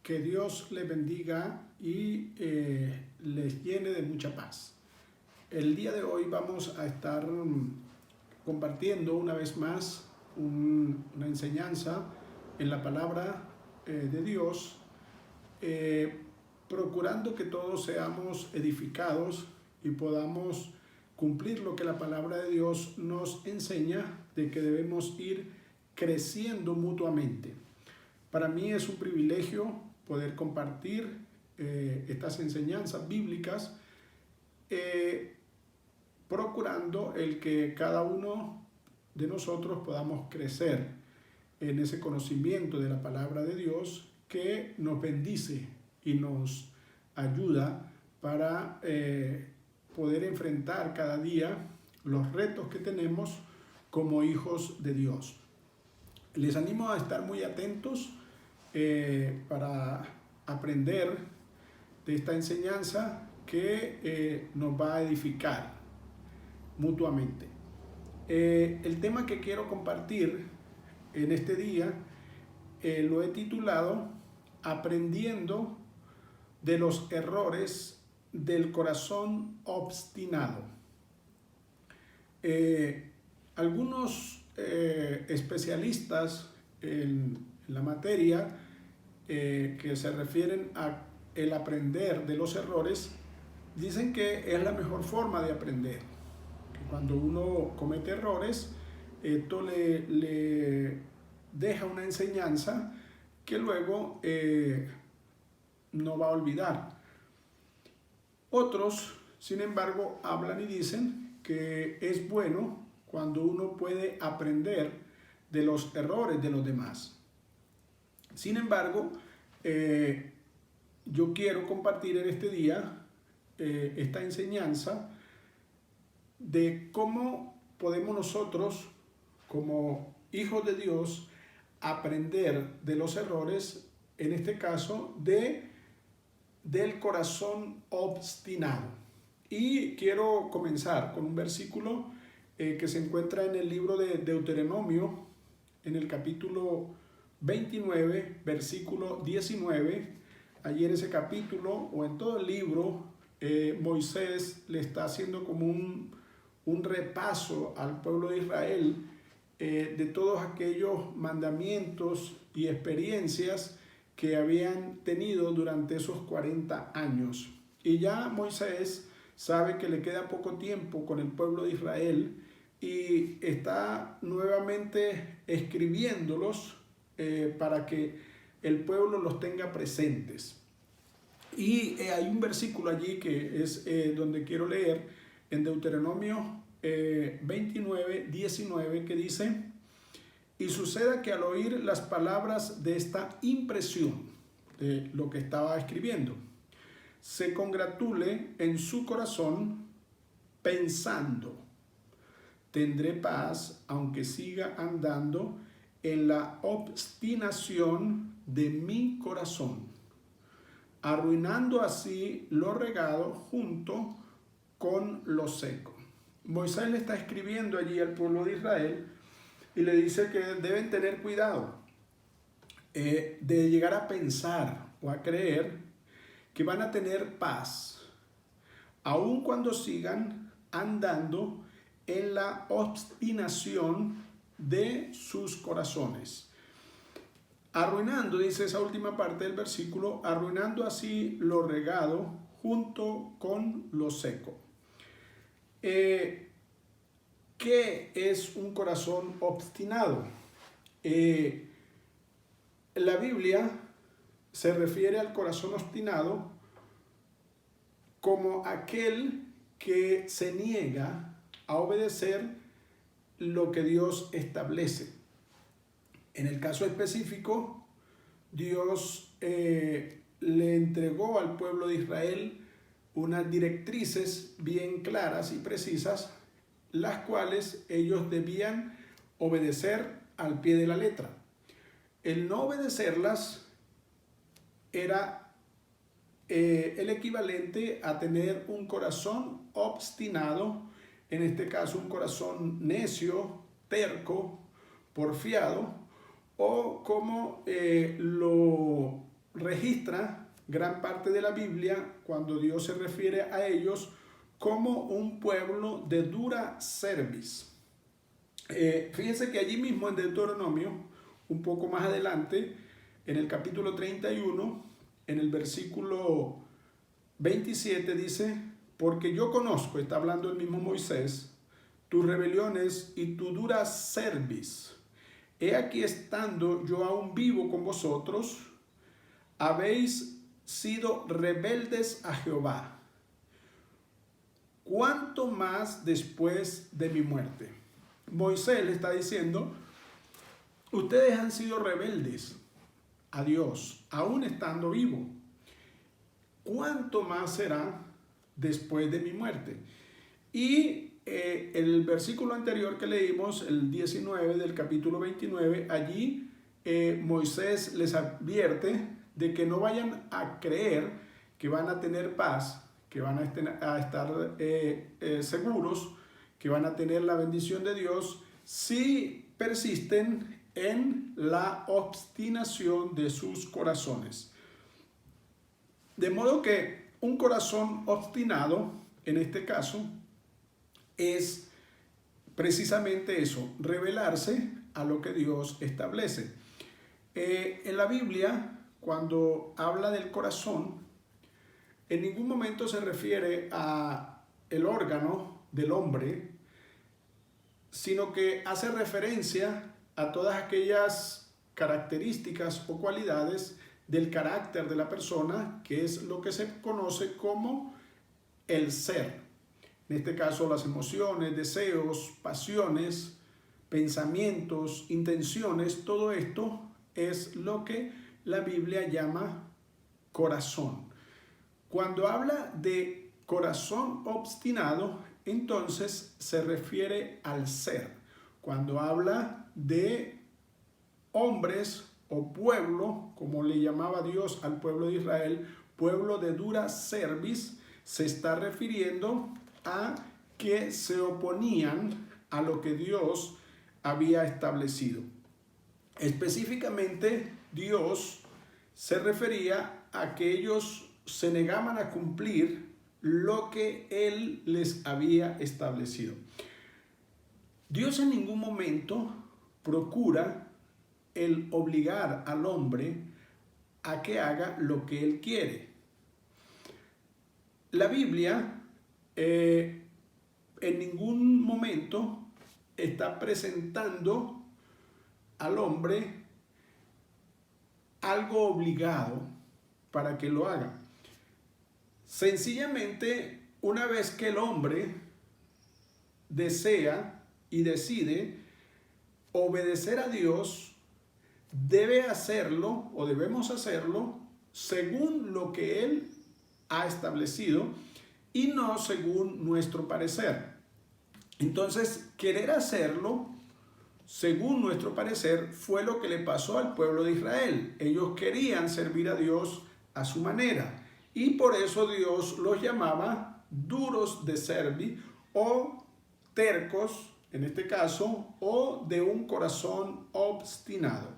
Que Dios les bendiga y les llene de mucha paz. El día de hoy vamos a estar compartiendo una vez más una enseñanza en la palabra de Dios, procurando que todos seamos edificados y podamos cumplir lo que la palabra de Dios nos enseña, de que debemos ir creciendo mutuamente. Para mí es un privilegio poder compartir estas enseñanzas bíblicas, procurando el que cada uno de nosotros podamos crecer en ese conocimiento de la palabra de Dios que nos bendice y nos ayuda para poder enfrentar cada día los retos que tenemos como hijos de Dios. Les animo a estar muy atentos para aprender de esta enseñanza que nos va a edificar mutuamente. El tema que quiero compartir en este día lo he titulado Aprendiendo de los errores del corazón obstinado. Algunos especialistas en la materia que se refieren a el aprender de los errores dicen que es la mejor forma de aprender. Que cuando uno comete errores, esto le deja una enseñanza que luego no va a olvidar. Otros, sin embargo, hablan y dicen que es bueno cuando uno puede aprender de los errores de los demás. Sin embargo, yo quiero compartir en este día esta enseñanza de cómo podemos nosotros, como hijos de Dios, aprender de los errores, en este caso, del corazón obstinado. Y quiero comenzar con un versículo que se encuentra en el libro de Deuteronomio, en el capítulo 29, versículo 19. Allí en ese capítulo, o en todo el libro, Moisés le está haciendo como un repaso al pueblo de Israel de todos aquellos mandamientos y experiencias que habían tenido durante esos 40 años. Y ya Moisés sabe que le queda poco tiempo con el pueblo de Israel y está nuevamente escribiéndolos para que el pueblo los tenga presentes. Y hay un versículo allí que es donde quiero leer, en Deuteronomio 29, 19, que dice: y suceda que al oír las palabras de esta impresión, de lo que estaba escribiendo, se congratule en su corazón pensando: tendré paz aunque siga andando en la obstinación de mi corazón, arruinando así lo regado junto con lo seco. Moisés le está escribiendo allí al pueblo de Israel y le dice que deben tener cuidado de llegar a pensar o a creer que van a tener paz, aun cuando sigan andando en la obstinación de sus corazones. Arruinando, dice esa última parte del versículo, arruinando así lo regado junto con lo seco. ¿Qué es un corazón obstinado? La Biblia se refiere al corazón obstinado como aquel que se niega a obedecer lo que Dios establece. En el caso específico, Dios le entregó al pueblo de Israel unas directrices bien claras y precisas, las cuales ellos debían obedecer al pie de la letra. El no obedecerlas era el equivalente a tener un corazón obstinado, en este caso un corazón necio, terco, porfiado, o como lo registra gran parte de la Biblia cuando Dios se refiere a ellos como un pueblo de dura cerviz. Fíjense que allí mismo en Deuteronomio, un poco más adelante, en el capítulo 31, en el versículo 27 dice: porque yo conozco, está hablando el mismo Moisés, tus rebeliones y tu dura cerviz. He aquí estando yo aún vivo con vosotros, habéis sido rebeldes a Jehová. ¿Cuánto más después de mi muerte? Moisés le está diciendo: ustedes han sido rebeldes a Dios, aún estando vivo. ¿Cuánto más será después de mi muerte? Y el versículo anterior que leímos, el 19 del capítulo 29, allí Moisés les advierte de que no vayan a creer que van a tener paz, que van a estar seguros, que van a tener la bendición de Dios si persisten en la obstinación de sus corazones. De modo que un corazón obstinado, en este caso, es precisamente eso, rebelarse a lo que Dios establece. En la Biblia, cuando habla del corazón, en ningún momento se refiere a el órgano del hombre, sino que hace referencia a todas aquellas características o cualidades del carácter de la persona, que es lo que se conoce como el ser. En este caso, las emociones, deseos, pasiones, pensamientos, intenciones, todo esto es lo que la Biblia llama corazón. Cuando habla de corazón obstinado, entonces se refiere al ser. Cuando habla de hombres o pueblo, como le llamaba Dios al pueblo de Israel, pueblo de dura cerviz, se está refiriendo a que se oponían a lo que Dios había establecido. Específicamente, Dios se refería a que ellos se negaban a cumplir lo que Él les había establecido. Dios en ningún momento procura el obligar al hombre a que haga lo que Él quiere. La Biblia en ningún momento está presentando al hombre algo obligado para que lo haga. Sencillamente, una vez que el hombre desea y decide obedecer a Dios, debe hacerlo o debemos hacerlo según lo que Él ha establecido y no según nuestro parecer. Entonces, querer hacerlo según nuestro parecer fue lo que le pasó al pueblo de Israel. Ellos querían servir a Dios a su manera y por eso Dios los llamaba duros de cerviz o tercos, en este caso, o de un corazón obstinado.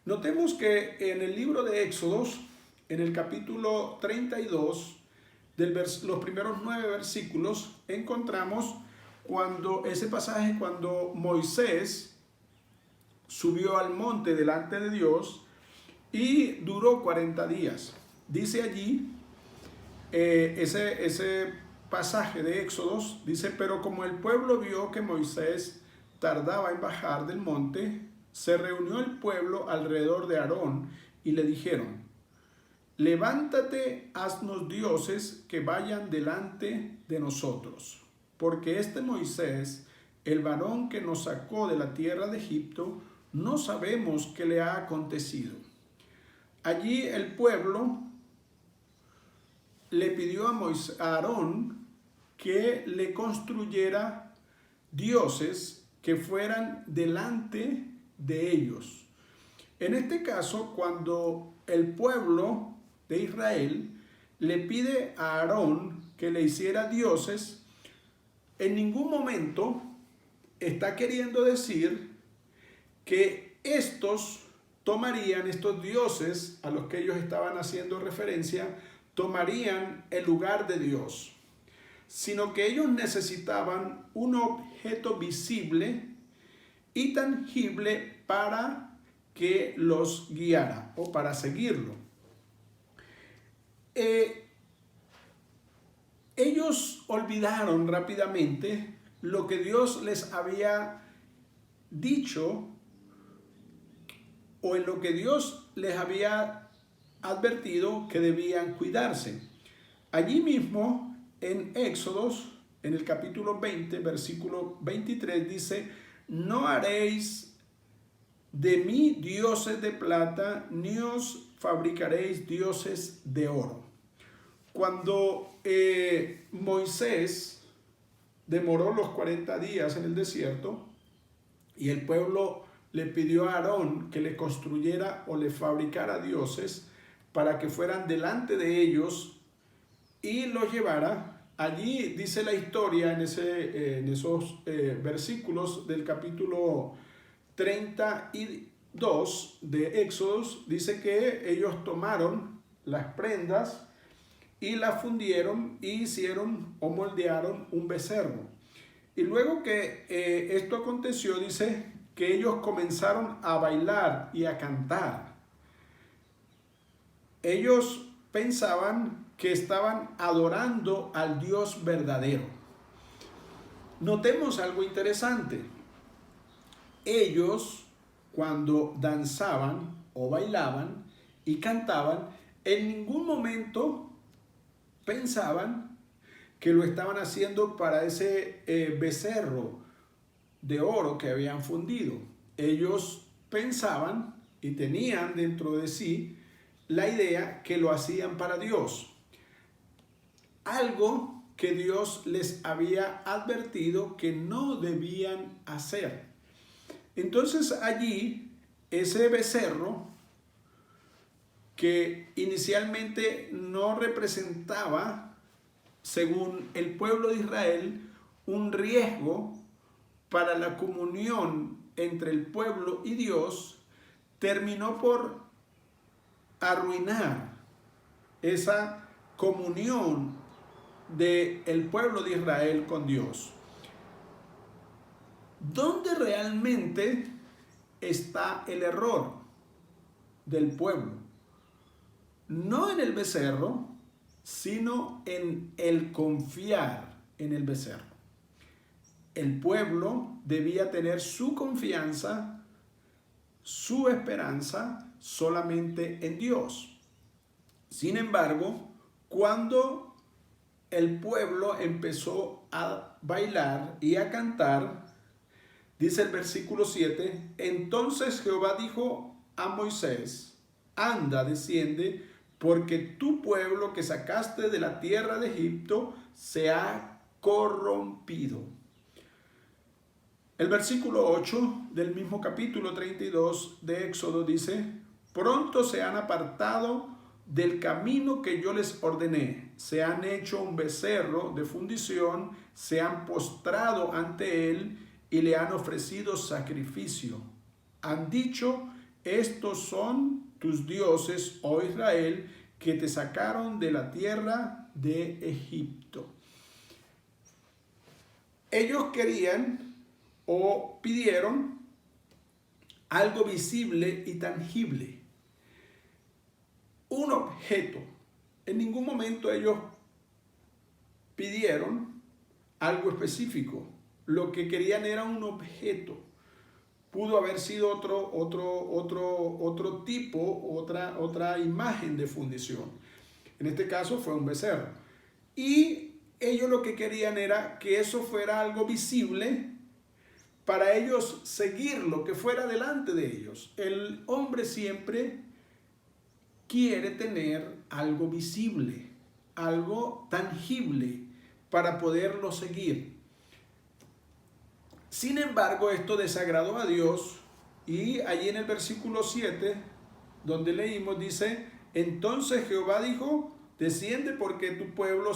Notemos que en el libro de Éxodos, en el capítulo 32, los primeros 9 versículos, encontramos ese pasaje cuando Moisés subió al monte delante de Dios y duró 40 días. Dice allí, ese pasaje de Éxodos, dice: pero como el pueblo vio que Moisés tardaba en bajar del monte, se reunió el pueblo alrededor de Aarón y le dijeron: levántate, haznos dioses que vayan delante de nosotros, porque este Moisés, el varón que nos sacó de la tierra de Egipto, no sabemos qué le ha acontecido. Allí el pueblo le pidió a Aarón que le construyera dioses que fueran delante de ellos. En este caso, cuando el pueblo de Israel le pide a Aarón que le hiciera dioses, en ningún momento está queriendo decir que estos tomarían estos dioses a los que ellos estaban haciendo referencia, tomarían el lugar de Dios, sino que ellos necesitaban un objeto visible y tangible para que los guiara o para seguirlo. Ellos olvidaron rápidamente lo que Dios les había dicho o en lo que Dios les había advertido que debían cuidarse. Allí mismo en Éxodos, en el capítulo 20, versículo 23, dice: no haréis de mí dioses de plata, ni os fabricaréis dioses de oro. Cuando Moisés demoró los 40 días en el desierto y el pueblo le pidió a Aarón que le construyera o le fabricara dioses para que fueran delante de ellos y los llevara, allí dice la historia en esos versículos del capítulo 32 de Éxodos, dice que ellos tomaron las prendas y las fundieron y hicieron o moldearon un becerro. Y luego que esto aconteció, dice que ellos comenzaron a bailar y a cantar. Ellos pensaban que estaban adorando al Dios verdadero. Notemos algo interesante. Ellos, cuando danzaban o bailaban y cantaban, en ningún momento pensaban que lo estaban haciendo para ese becerro de oro que habían fundido. Ellos pensaban y tenían dentro de sí la idea que lo hacían para Dios. Algo que Dios les había advertido que no debían hacer. Entonces allí ese becerro, que inicialmente no representaba, según el pueblo de Israel, un riesgo para la comunión entre el pueblo y Dios, terminó por arruinar esa comunión del pueblo de Israel con Dios. ¿Dónde realmente está el error del pueblo? No en el becerro, sino en el confiar en el becerro. El pueblo debía tener su confianza, su esperanza solamente en Dios. Sin embargo, cuando el pueblo empezó a bailar y a cantar, dice el versículo 7, entonces Jehová dijo a Moisés: anda, desciende, porque tu pueblo que sacaste de la tierra de Egipto se ha corrompido. El versículo 8 del mismo capítulo 32 de Éxodo dice: pronto se han apartado del camino que yo les ordené, se han hecho un becerro de fundición, se han postrado ante él y le han ofrecido sacrificio. Han dicho: estos son tus dioses, oh Israel, que te sacaron de la tierra de Egipto. Ellos querían o pidieron algo visible y tangible, un objeto. En ningún momento ellos pidieron algo específico. Lo que querían era un objeto. Pudo haber sido otro tipo, otra imagen de fundición. En este caso fue un becerro. Y ellos lo que querían era que eso fuera algo visible para ellos seguirlo, que fuera delante de ellos. El hombre siempre quiere tener algo visible, algo tangible para poderlo seguir. Sin embargo, esto desagradó a Dios y allí en el versículo 7, donde leímos, dice: entonces Jehová dijo: desciende, porque tu pueblo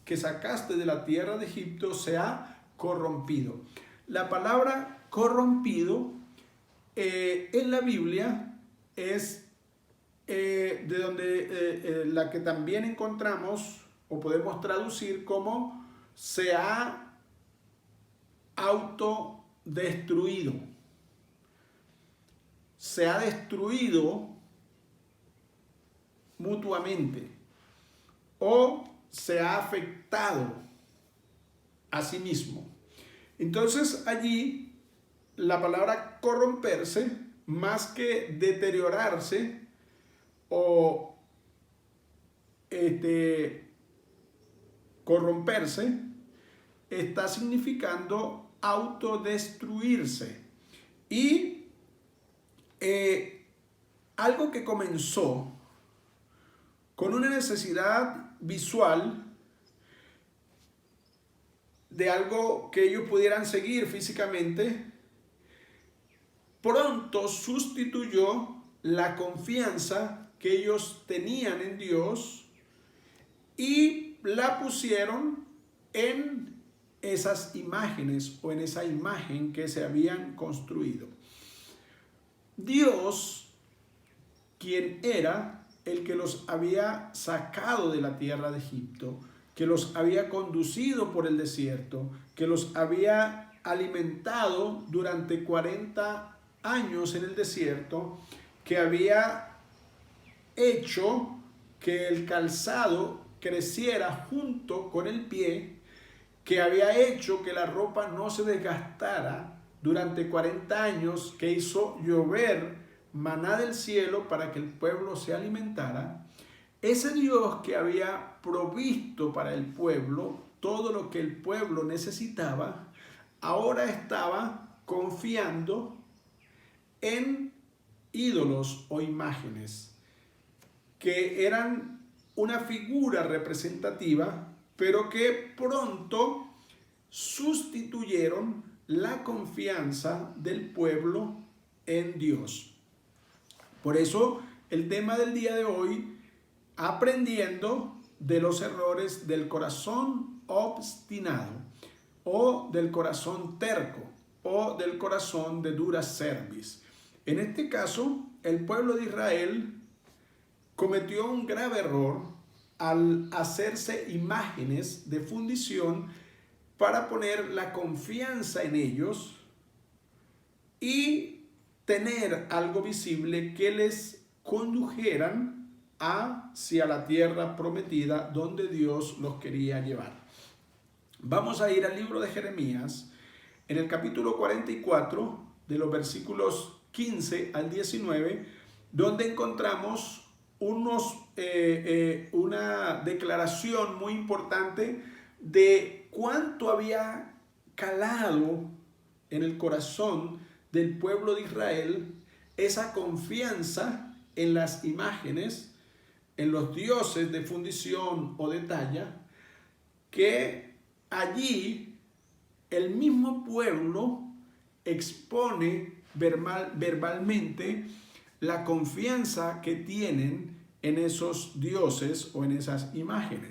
que sacaste de la tierra de Egipto se ha corrompido. La palabra corrompido en la Biblia es de donde la que también encontramos o podemos traducir como se ha autodestruido. Se ha destruido mutuamente o se ha afectado a sí mismo. Entonces allí la palabra corromperse, más que deteriorarse o corromperse, está significando autodestruirse. Y algo que comenzó con una necesidad visual de algo que ellos pudieran seguir físicamente, pronto sustituyó la confianza que ellos tenían en Dios y la pusieron en esas imágenes o en esa imagen que se habían construido. Dios, quien era el que los había sacado de la tierra de Egipto, que los había conducido por el desierto, que los había alimentado durante 40 años en el desierto, que había hecho que el calzado creciera junto con el pie, que había hecho que la ropa no se desgastara durante 40 años, que hizo llover maná del cielo para que el pueblo se alimentara. Ese Dios que había provisto para el pueblo todo lo que el pueblo necesitaba, ahora estaba confiando en ídolos o imágenes que eran una figura representativa, pero que pronto sustituyeron la confianza del pueblo en Dios. Por eso el tema del día de hoy, aprendiendo de los errores del corazón obstinado o del corazón terco o del corazón de dura cerviz. En este caso, el pueblo de Israel cometió un grave error al hacerse imágenes de fundición para poner la confianza en ellos y tener algo visible que les condujeran hacia la tierra prometida donde Dios los quería llevar. Vamos a ir al libro de Jeremías, en el capítulo 44, de los versículos 15 al 19, donde encontramos una declaración muy importante de cuánto había calado en el corazón del pueblo de Israel esa confianza en las imágenes, en los dioses de fundición o de talla, que allí el mismo pueblo expone verbalmente la confianza que tienen en esos dioses o en esas imágenes.